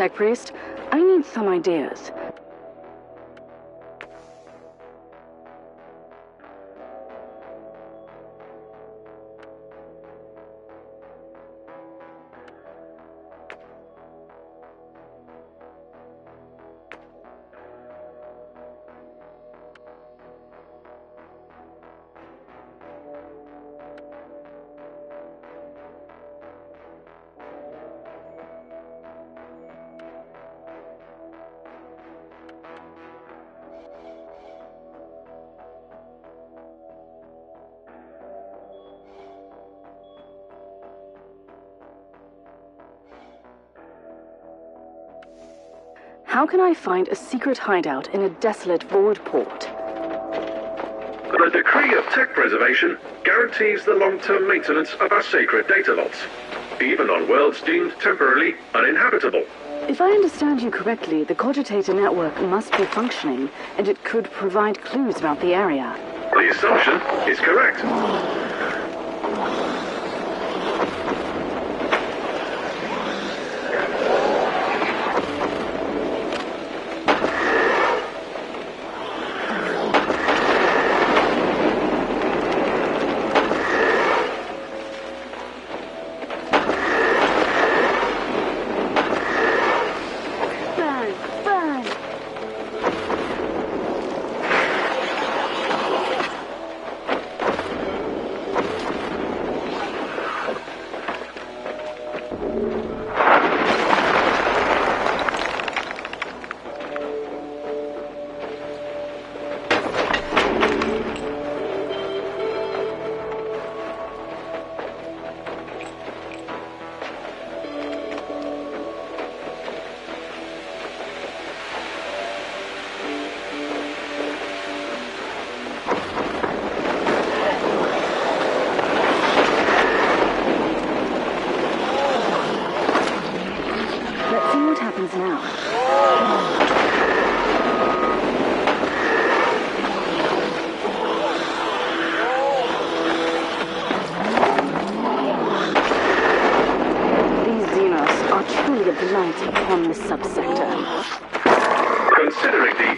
Tech Priest, I need some ideas. How can I find a secret hideout in a desolate void port? The decree of tech preservation guarantees the long-term maintenance of our sacred data lots, even on worlds deemed temporarily uninhabitable. If I understand you correctly, the Cogitator network must be functioning, and it could provide clues about the area. The assumption is correct.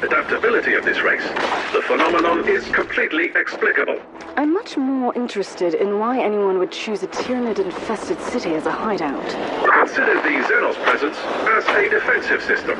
adaptability of this race, the phenomenon is completely explicable. I'm much more interested in why anyone would choose a Tyranid-infested city as a hideout. Consider the Xenos presence as a defensive system.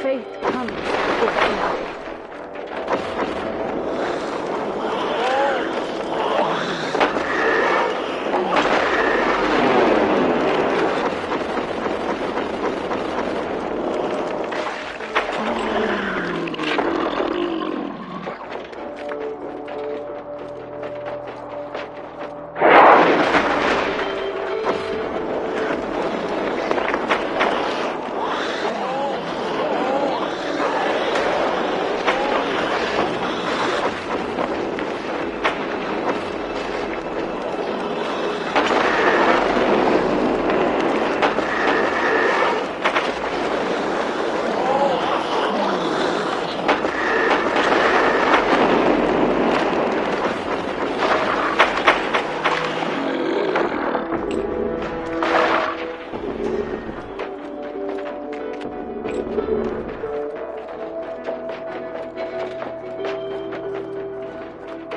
Faith comes forth now.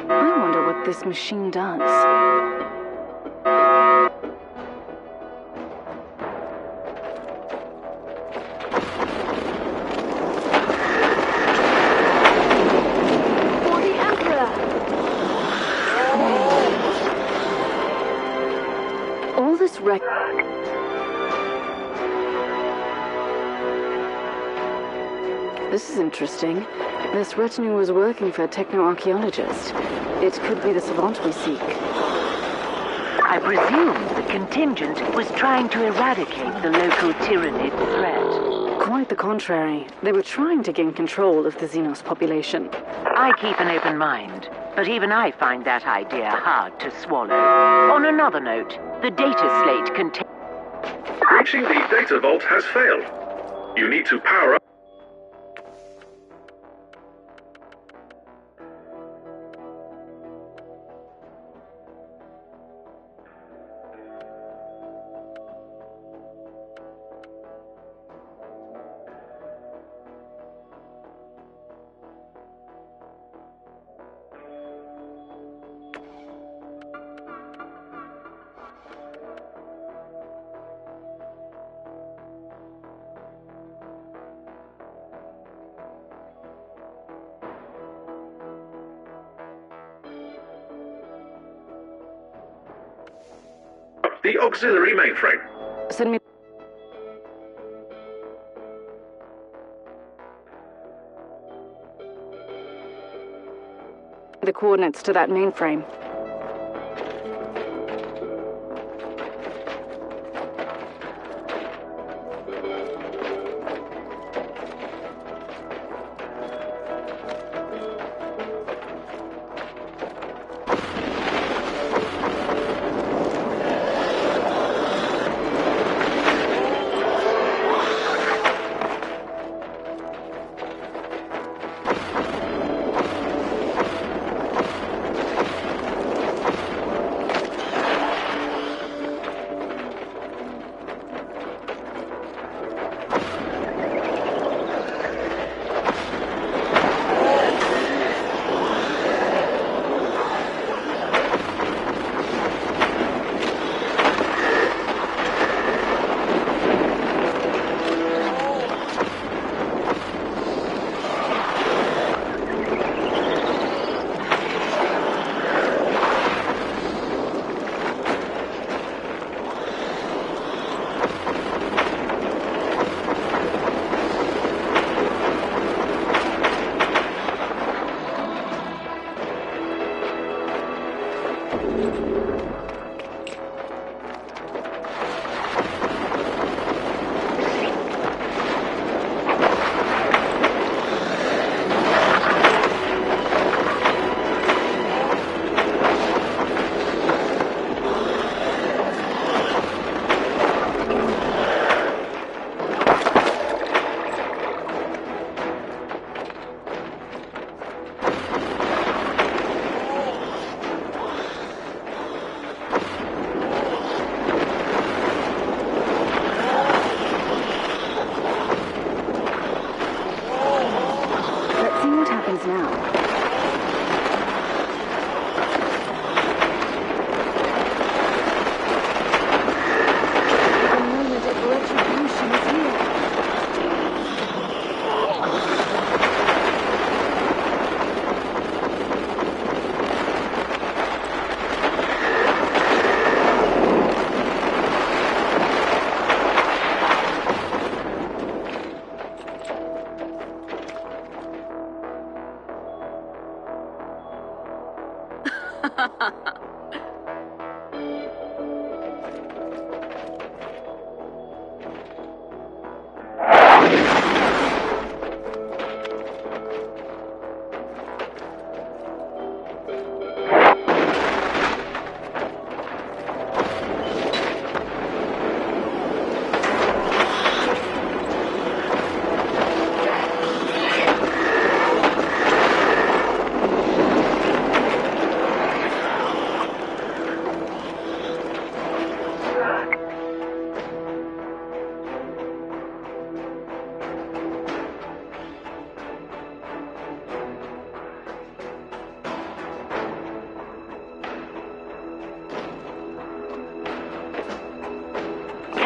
I wonder what this machine does. For the Emperor! All this wreck... This is interesting. This retinue was working for a techno-archaeologist. It could be the savant we seek. I presume the contingent was trying to eradicate the local Tyranid threat. Quite the contrary. They were trying to gain control of the Xenos population. I keep an open mind, but even I find that idea hard to swallow. On another note, the data slate contains... Reaching the data vault has failed. You need to power up. The auxiliary mainframe. Send me... the coordinates to that mainframe.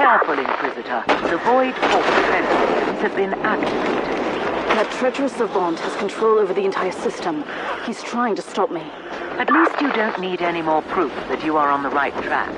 Careful, Inquisitor. The Void Force defenses have been activated. That treacherous savant has control over the entire system. He's trying to stop me. At least you don't need any more proof that you are on the right track.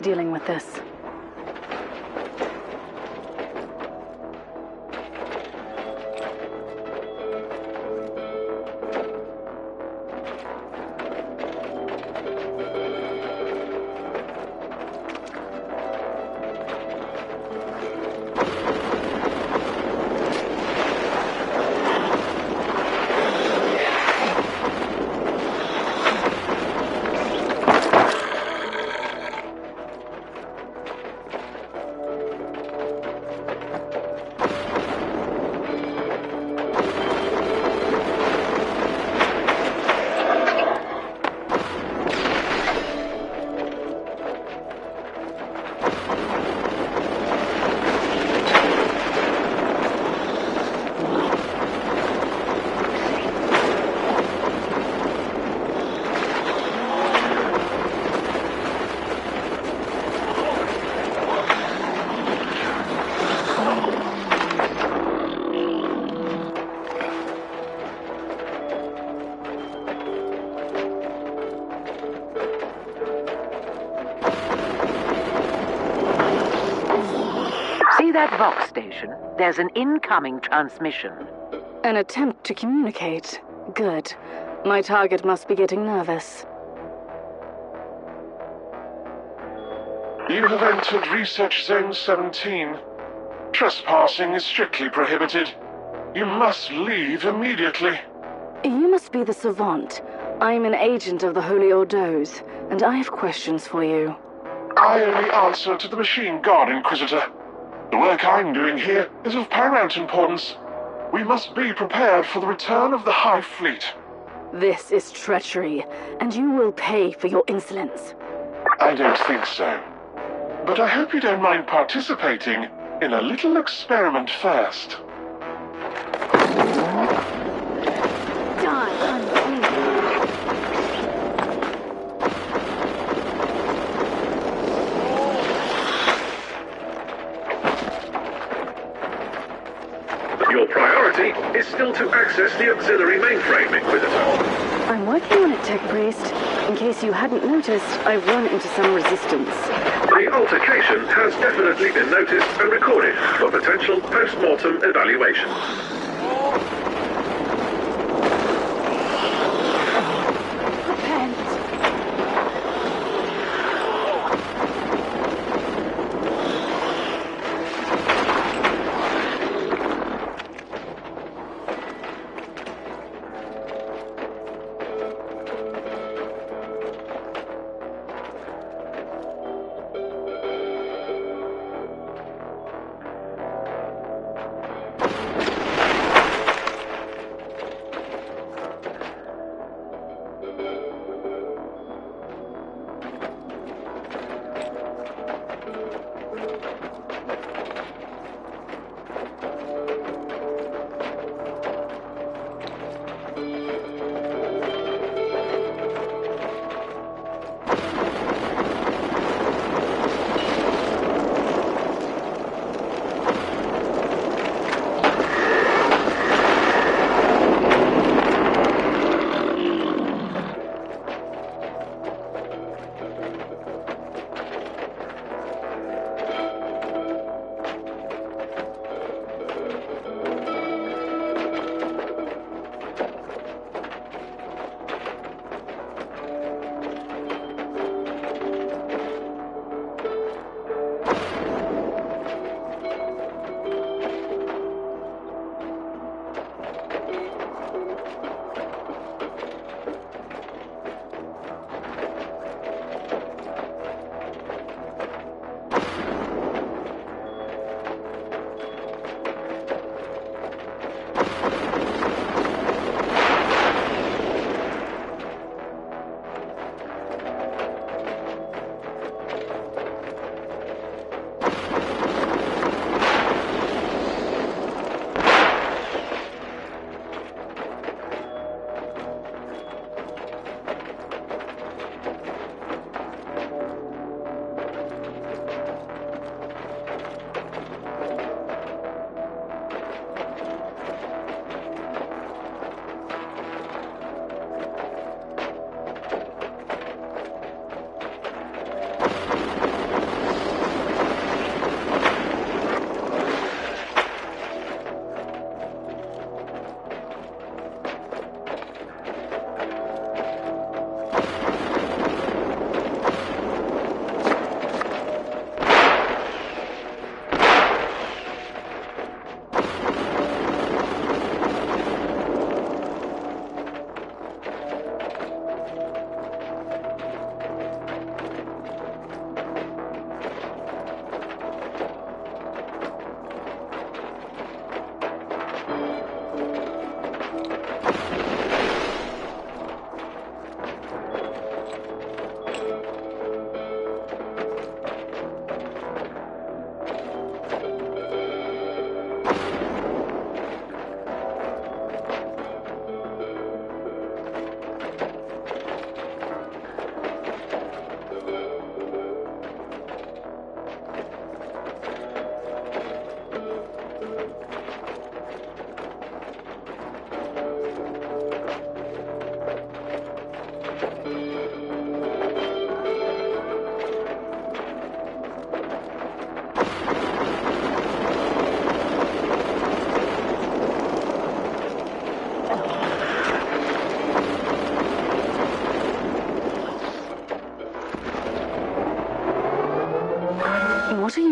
dealing with this. That Vox station, there's an incoming transmission. An attempt to communicate. Good. My target must be getting nervous. You have entered Research Zone 17. Trespassing is strictly prohibited. You must leave immediately. You must be the Savant. I'm an agent of the Holy Ordos, and I have questions for you. I only answer to the Machine Guard Inquisitor. The work I'm doing here is of paramount importance. We must be prepared for the return of the High Fleet. This is treachery, and you will pay for your insolence. I don't think so. But I hope you don't mind participating in a little experiment first. Your priority is still to access the auxiliary mainframe, Inquisitor. I'm working on it, Tech Priest. In case you hadn't noticed, I've run into some resistance. The altercation has definitely been noticed and recorded for potential post-mortem evaluation.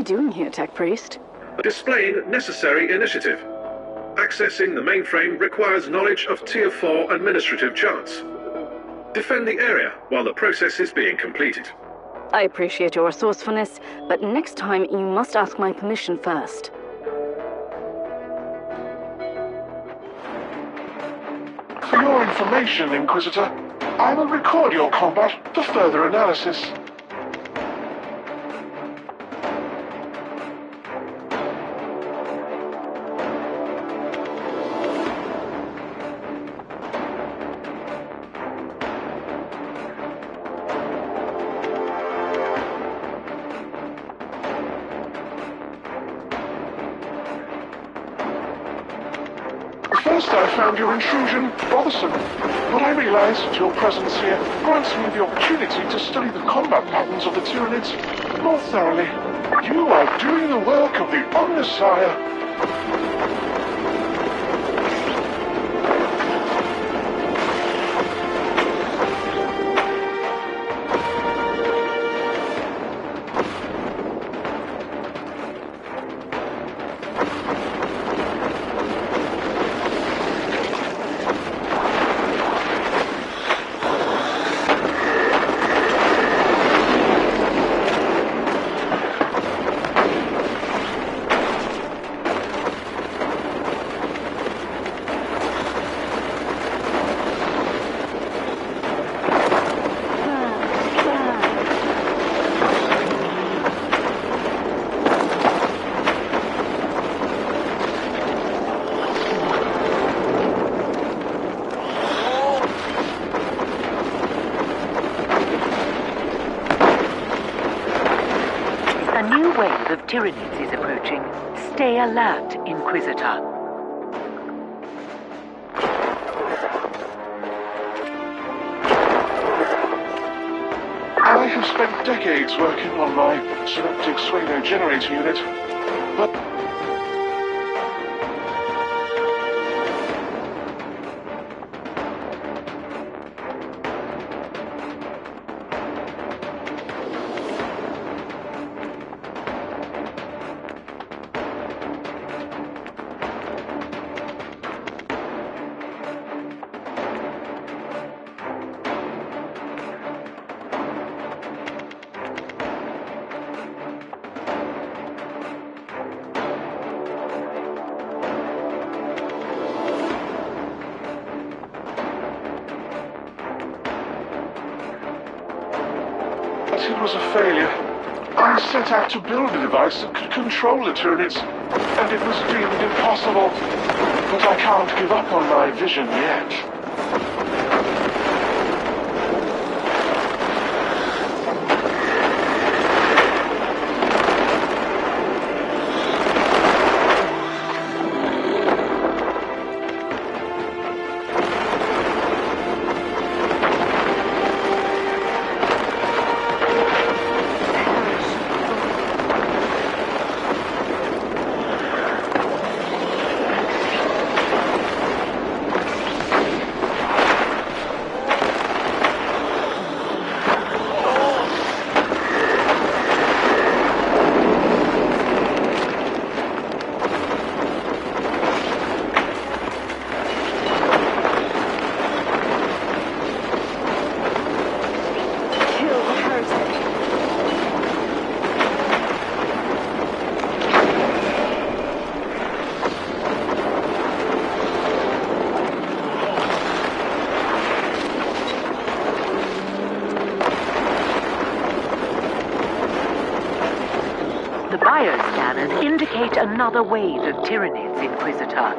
doing here, Tech Priest? Displaying necessary initiative. Accessing the mainframe requires knowledge of Tier 4 administrative charts. Defend the area while the process is being completed. I appreciate your resourcefulness, but next time you must ask my permission first. For your information, Inquisitor, I will record your combat for further analysis. First I found your intrusion bothersome, but I realized your presence here grants me the opportunity to study the combat patterns of the Tyranids more thoroughly. You are doing the work of the Omnissiah. Tyranids is approaching. Stay alert, Inquisitor. I have spent decades working on my synaptic swayno generator unit, but it was a failure. I set out to build a device that could control the Tyranids, and it was deemed impossible. But I can't give up on my vision yet. The bioscanners indicate another wave of Tyranids, Inquisitor.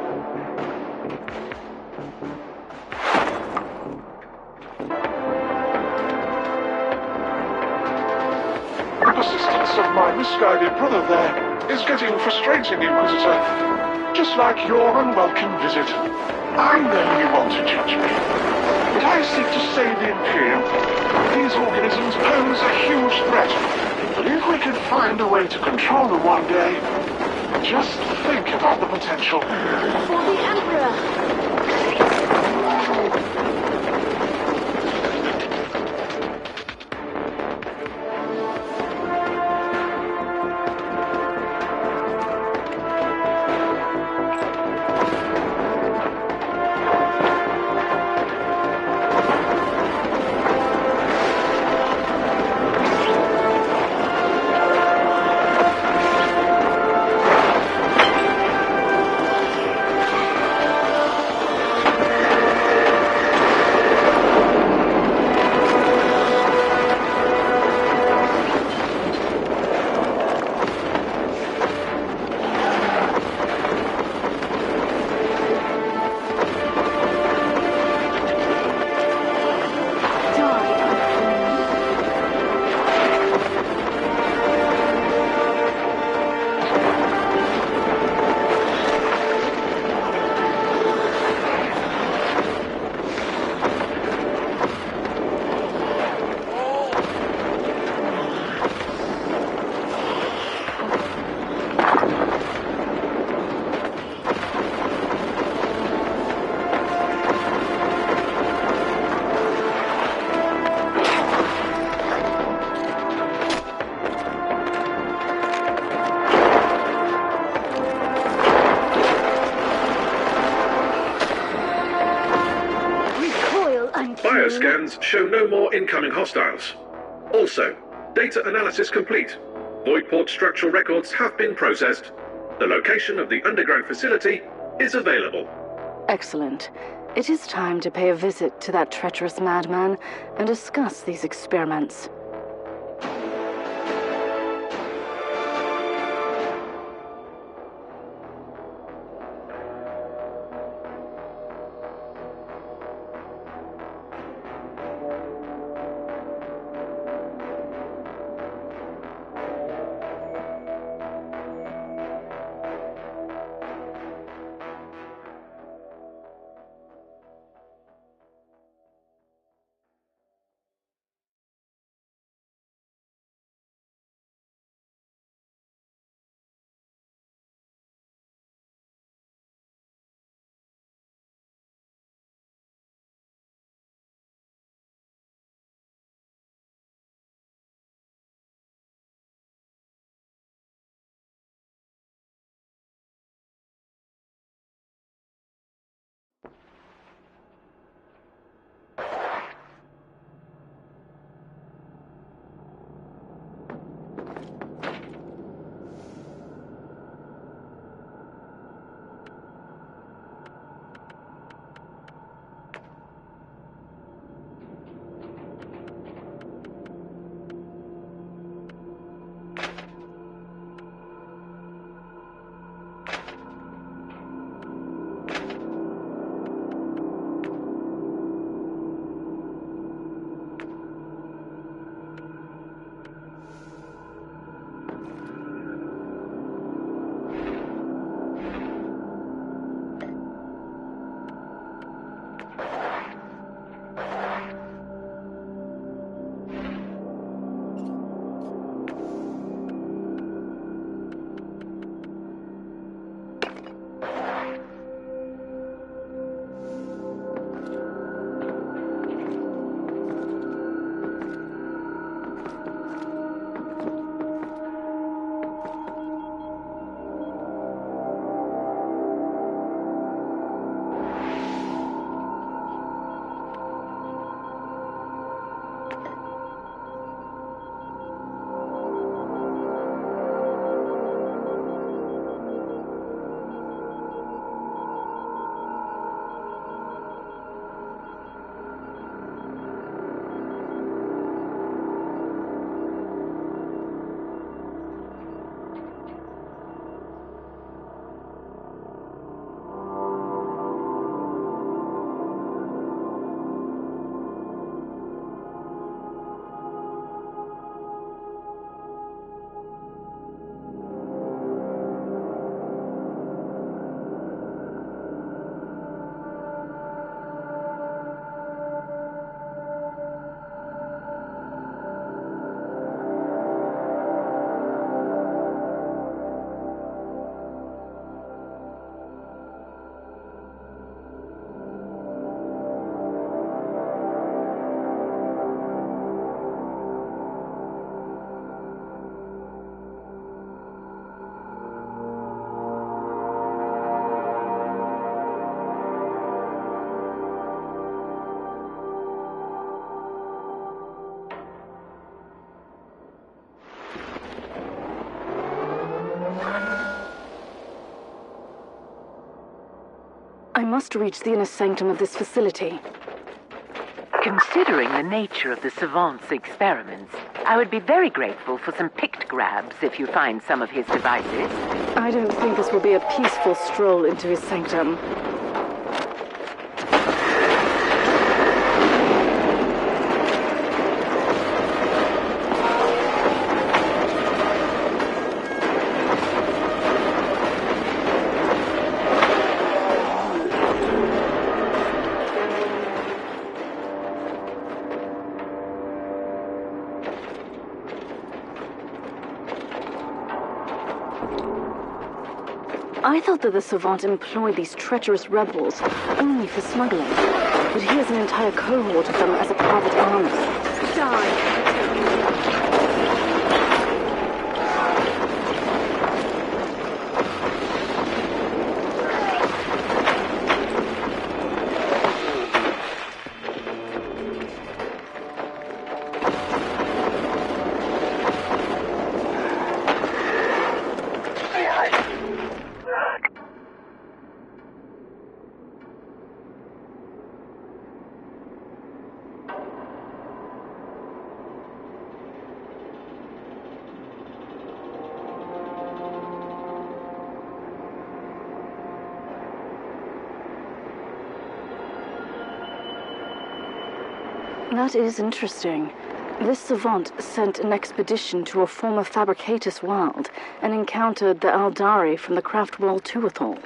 The persistence of my misguided brother there is getting frustrating, Inquisitor. Just like your unwelcome visit. I know you want to judge me, but I seek to save the Imperium. These organisms pose a huge threat, but if we could find a way to control them one day, just think about the potential. For the Emperor! Bioscans show no more incoming hostiles. Also, data analysis complete. Voidport structural records have been processed. The location of the underground facility is available. Excellent. It is time to pay a visit to that treacherous madman and discuss these experiments. I must reach the inner sanctum of this facility. Considering the nature of the savant's experiments, I would be very grateful for some picked grabs if you find some of his devices. I don't think this will be a peaceful stroll into his sanctum. I thought that the Savant employed these treacherous rebels only for smuggling, but he has an entire cohort of them as a private army. Die! That is interesting. This savant sent an expedition to a former Fabricatus world and encountered the Aldari from the Craft World Tuathal.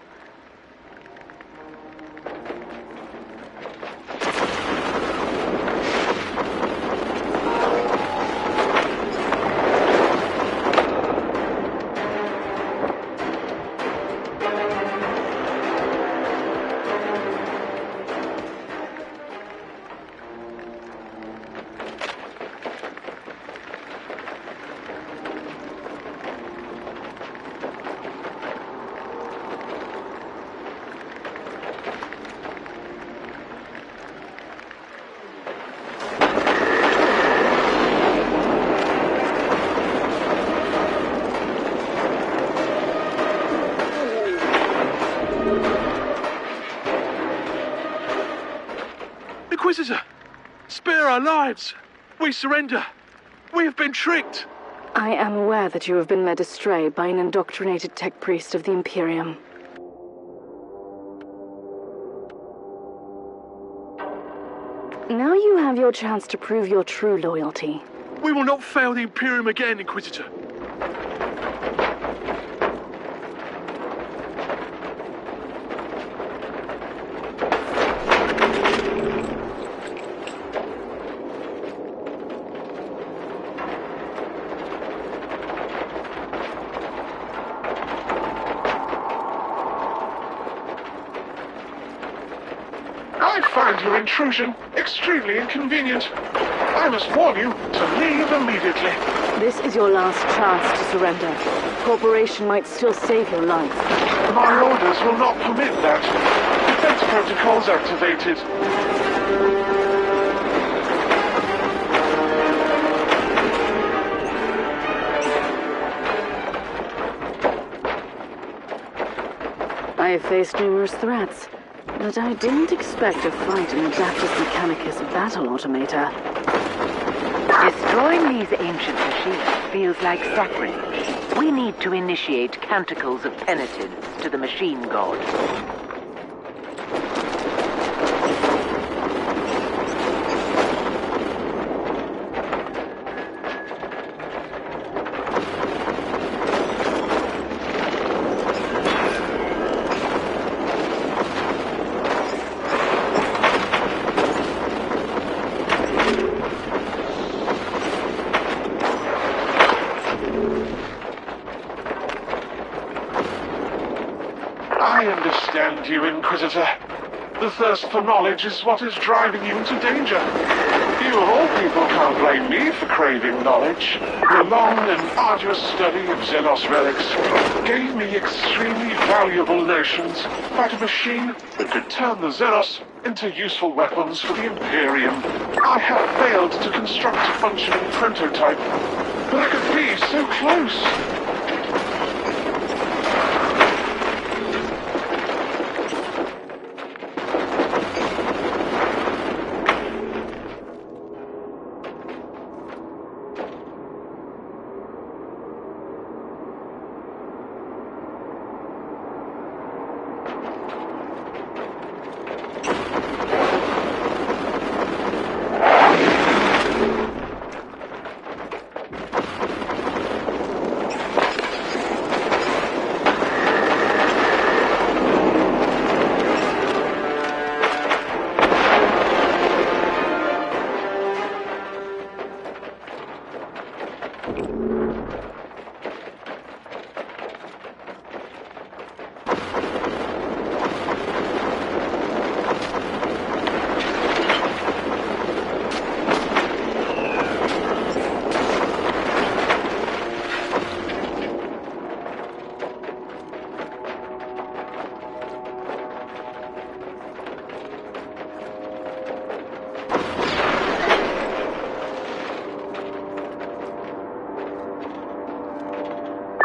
Inquisitor! Spare our lives! We surrender! We have been tricked! I am aware that you have been led astray by an indoctrinated tech priest of the Imperium. Now you have your chance to prove your true loyalty. We will not fail the Imperium again, Inquisitor. I find your intrusion extremely inconvenient. I must warn you to leave immediately. This is your last chance to surrender. Corporation might still save your life. My orders will not permit that. Defense protocols activated. I have faced numerous threats, but I didn't expect a fight in Adaptus Mechanicus battle automata. Destroying these ancient machines feels like sacrilege. We need to initiate canticles of penitence to the machine god. I understand you, Inquisitor. The thirst for knowledge is what is driving you into danger. You of all people can't blame me for craving knowledge. The long and arduous study of Xenos relics gave me extremely valuable notions about a machine that could turn the Xenos into useful weapons for the Imperium. I have failed to construct a functioning prototype, but I could be so close.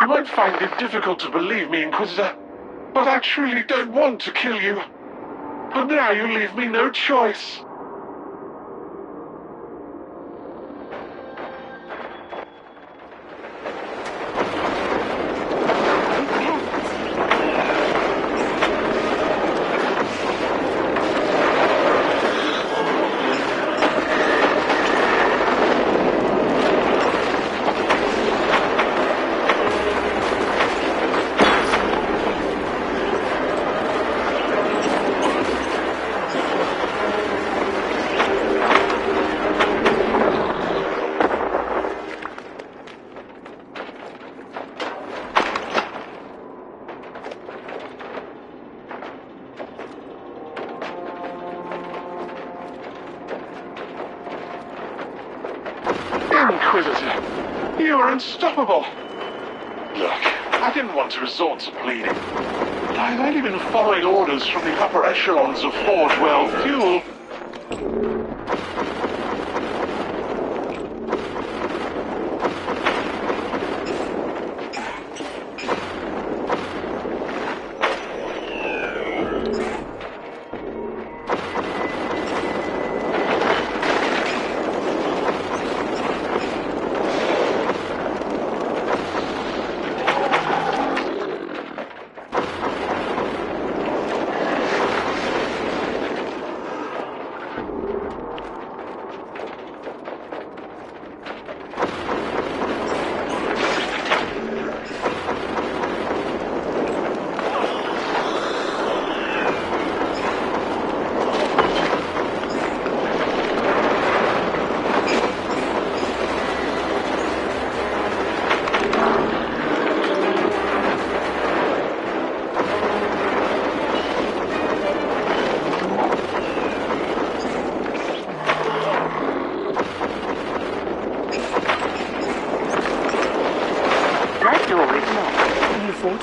You might find it difficult to believe me, Inquisitor, but I truly don't want to kill you. But now you leave me no choice. Inquisitor. You are unstoppable. Look, I didn't want to resort to pleading, but I've only been following orders from the upper echelons of Forge World Fuel.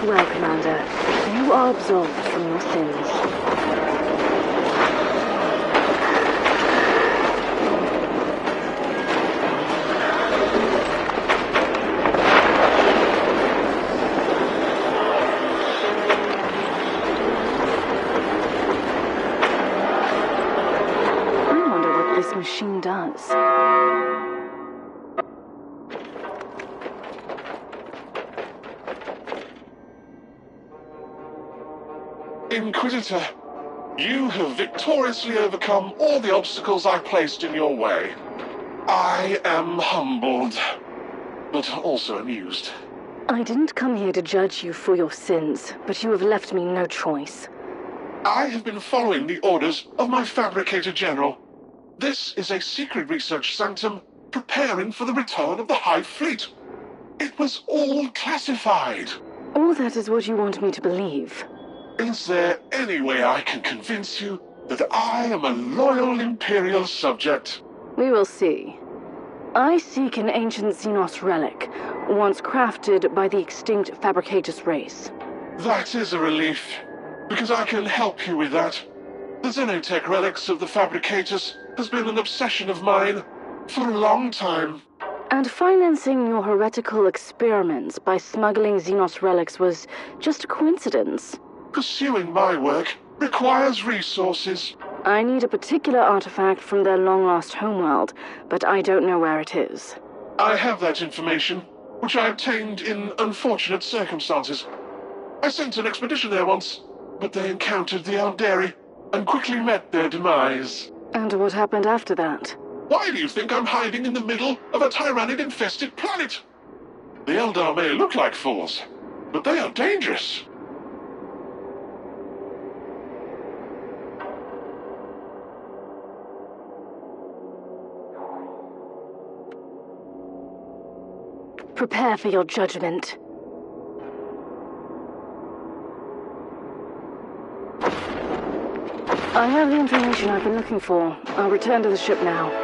Well, Commander, you are absolved from your sins. I wonder what this machine does. Inquisitor, you have victoriously overcome all the obstacles I placed in your way. I am humbled, but also amused. I didn't come here to judge you for your sins, but you have left me no choice. I have been following the orders of my Fabricator General. This is a secret research sanctum preparing for the return of the Hive Fleet. It was all classified. All that is what you want me to believe. Is there any way I can convince you that I am a loyal Imperial subject? We will see. I seek an ancient Xenos relic, once crafted by the extinct Fabricatus race. That is a relief, because I can help you with that. The Xenotech relics of the Fabricatus has been an obsession of mine for a long time. And financing your heretical experiments by smuggling Xenos relics was just a coincidence. Pursuing my work requires resources. I need a particular artifact from their long-lost homeworld, but I don't know where it is. I have that information, which I obtained in unfortunate circumstances. I sent an expedition there once, but they encountered the Alderi and quickly met their demise. And what happened after that? Why do you think I'm hiding in the middle of a tyrannid-infested planet? The Eldar may look like fools, but they are dangerous. Prepare for your judgment. I have the information I've been looking for. I'll return to the ship now.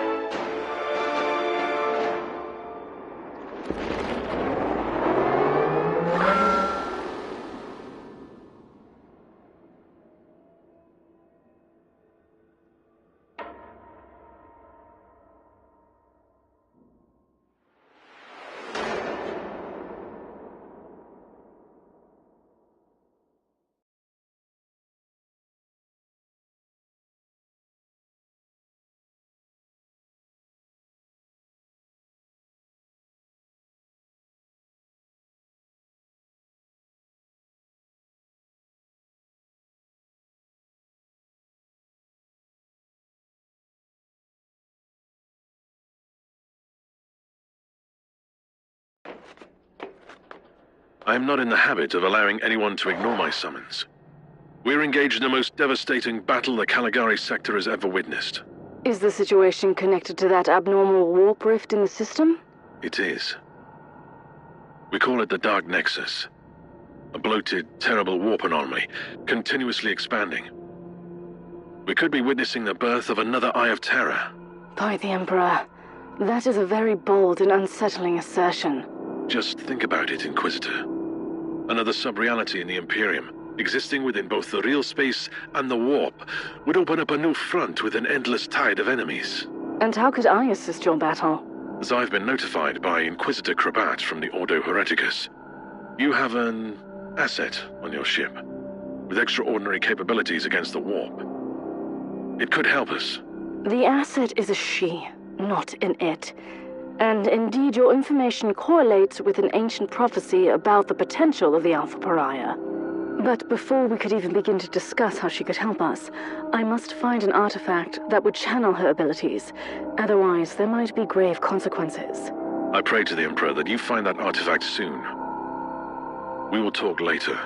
I am not in the habit of allowing anyone to ignore my summons. We're engaged in the most devastating battle the Caligari sector has ever witnessed. Is the situation connected to that abnormal warp rift in the system? It is. We call it the Dark Nexus. A bloated, terrible warp anomaly, continuously expanding. We could be witnessing the birth of another Eye of Terror. By the Emperor, That is a very bold and unsettling assertion. Just think about it, Inquisitor. Another sub-reality in the Imperium, existing within both the real space and the warp, would open up a new front with an endless tide of enemies. And how could I assist your battle? As I've been notified by Inquisitor Krabat from the Ordo Hereticus, you have an asset on your ship, with extraordinary capabilities against the warp. It could help us. The asset is a she, not an it. And indeed, your information correlates with an ancient prophecy about the potential of the Alpha Pariah. But before we could even begin to discuss how she could help us, I must find an artifact that would channel her abilities. Otherwise, there might be grave consequences. I pray to the Emperor that you find that artifact soon. We will talk later.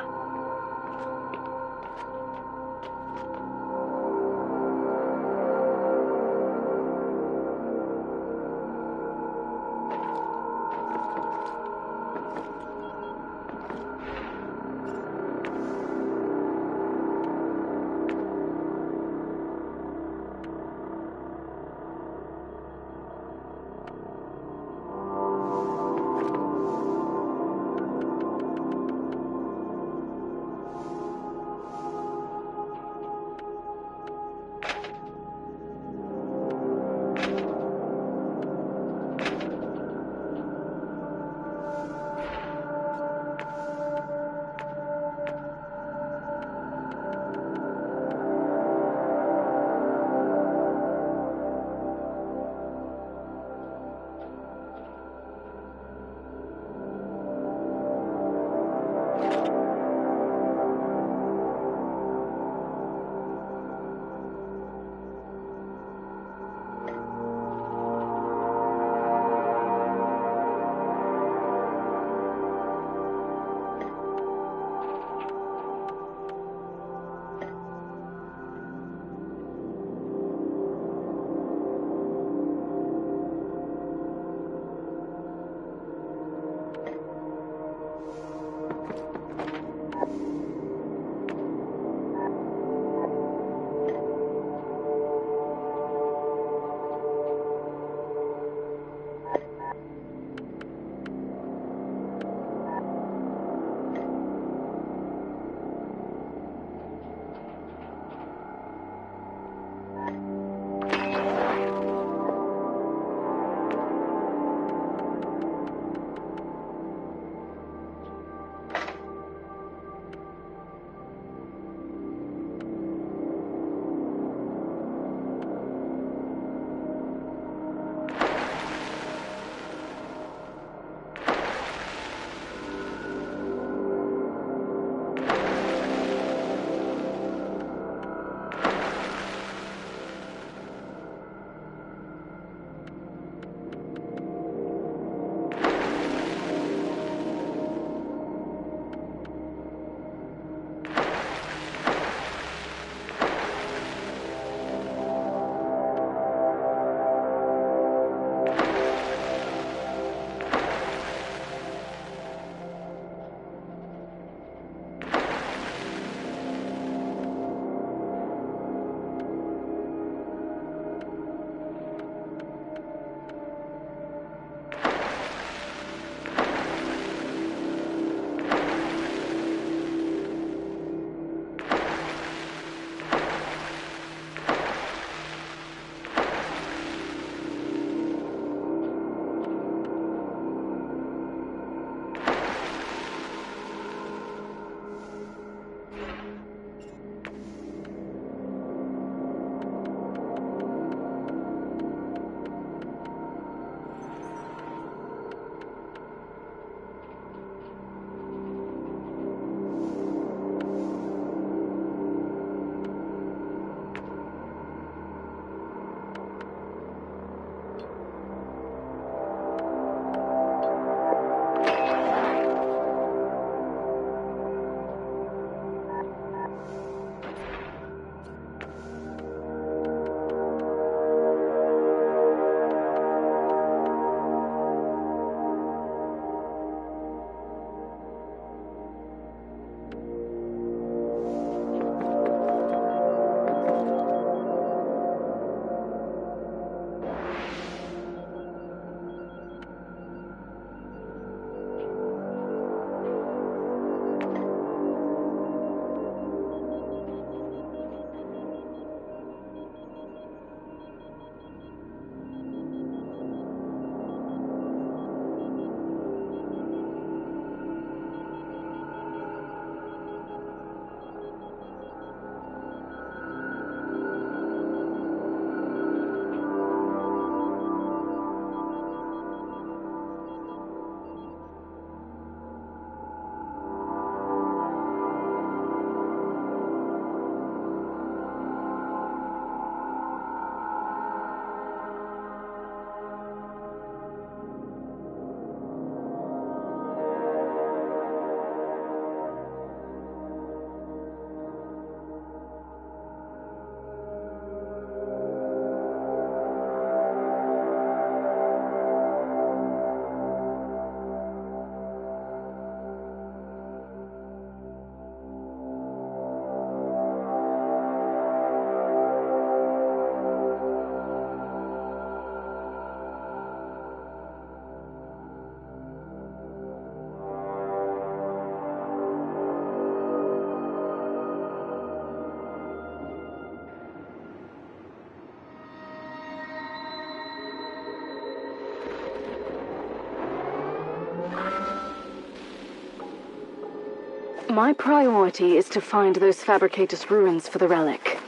My priority is to find those Fabricatus ruins for the relic.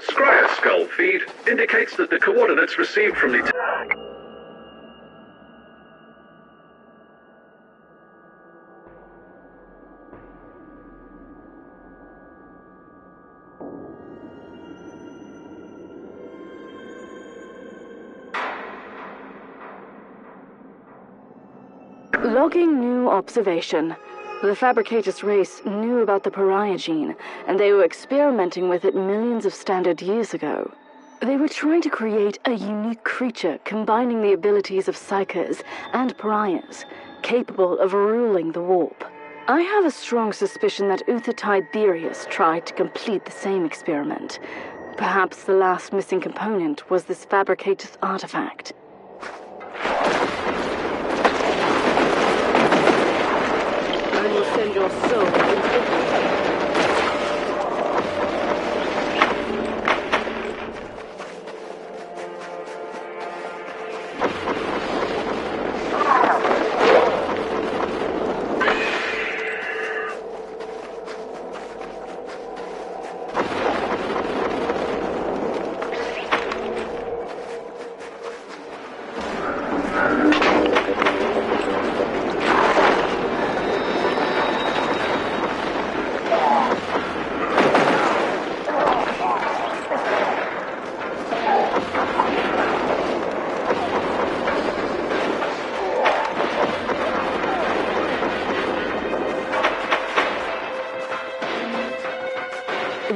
Scryer's skull feed indicates that the coordinates received from the... Logging new observation. The Fabricatus race knew about the pariah gene, and they were experimenting with it millions of standard years ago. They were trying to create a unique creature combining the abilities of psychers and pariahs, capable of ruling the warp. I have a strong suspicion that Uther Tiberius tried to complete the same experiment. Perhaps the last missing component was this Fabricatus artifact. I will send your soul instantly.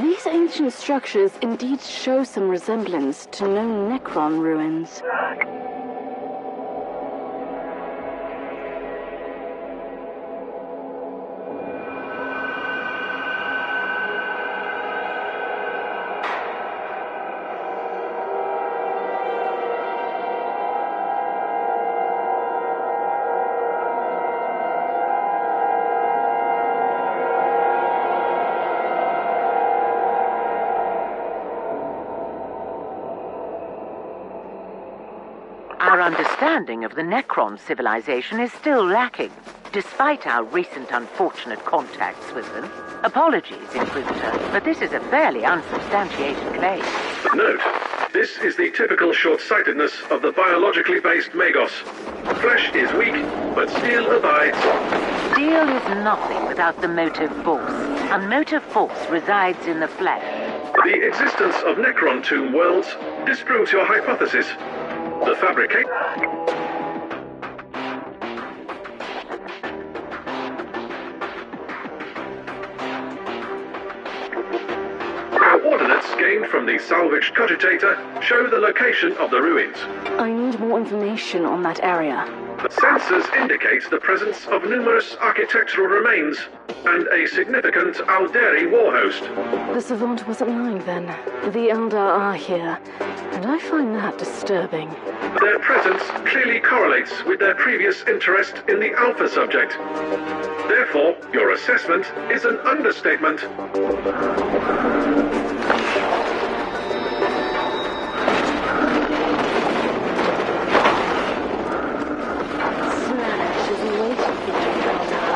These ancient structures indeed show some resemblance to known Necron ruins. Our understanding of the Necron civilization is still lacking, despite our recent unfortunate contacts with them. Apologies, Inquisitor, but this is a fairly unsubstantiated claim. But note, this is the typical short-sightedness of the biologically based Magos. Flesh is weak, but steel abides. Steel is nothing without the motive force, and motive force resides in the flesh. The existence of Necron tomb worlds disproves your hypothesis. The fabricate... Coordinates gained from the salvaged cogitator show the location of the ruins. I need more information on that area. The sensors indicate the presence of numerous architectural remains and a significant Alderi warhost. The Savant wasn't lying then. The Eldar are here, and I find that disturbing. Their presence clearly correlates with their previous interest in the Alpha subject. Therefore, your assessment is an understatement. Slash is waiting for you, Eldar.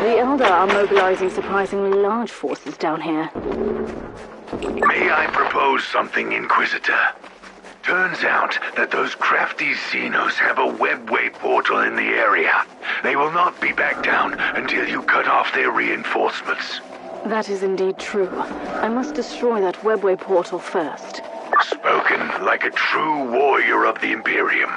The Eldar are mobilizing surprisingly large forces down here. May I propose something, Inquisitor? Turns out that those crafty Xenos have a webway portal in the area. They will not be back down until you cut off their reinforcements. That is indeed true. I must destroy that webway portal first. Spoken like a true warrior of the Imperium.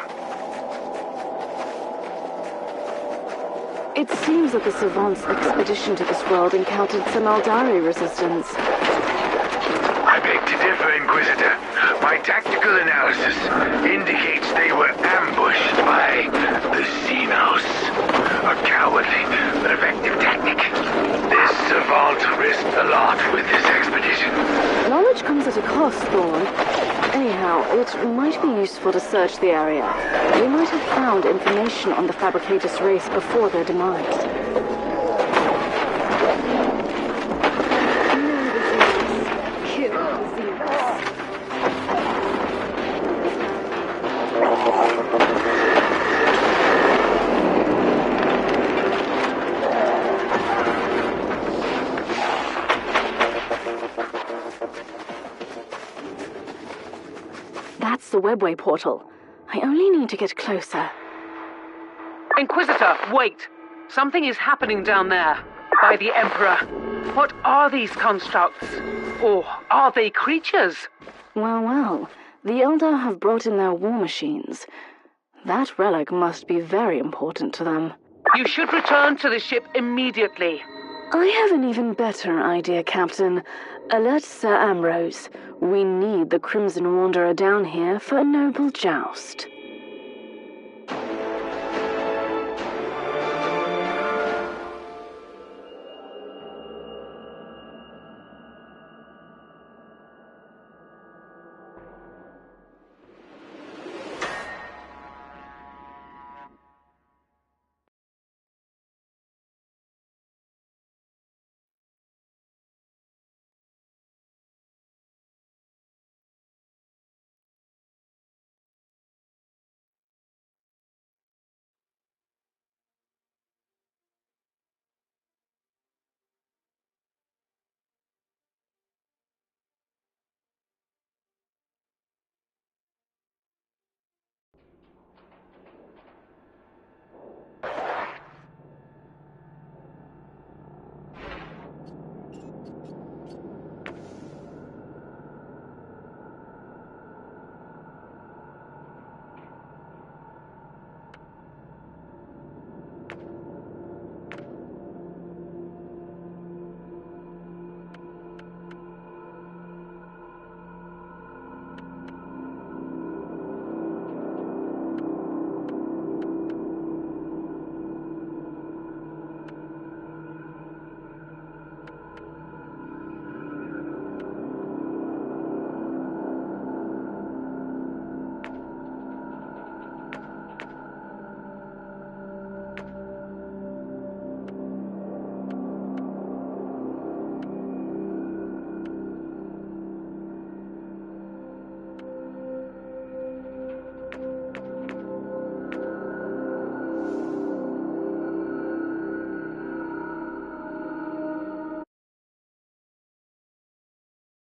It seems that the Savant's expedition to this world encountered some Aldari resistance. I beg to differ, Inquisitor. My tactical analysis indicates they were ambushed by the Xenos. A cowardly but effective tactic. This Savant risked a lot with this expedition. Knowledge comes at a cost, Thorn. Anyhow, it might be useful to search the area. We might have found information on the Fabricators race before their demise. That's the webway portal. I only need to get closer. Inquisitor, wait! Something is happening down there, by the Emperor. What are these constructs? Or are they creatures? Well, the Eldar have brought in their war machines. That relic must be very important to them. You should return to the ship immediately. I have an even better idea, Captain. Alert Sir Ambrose. We need the Crimson Wanderer down here for a noble joust.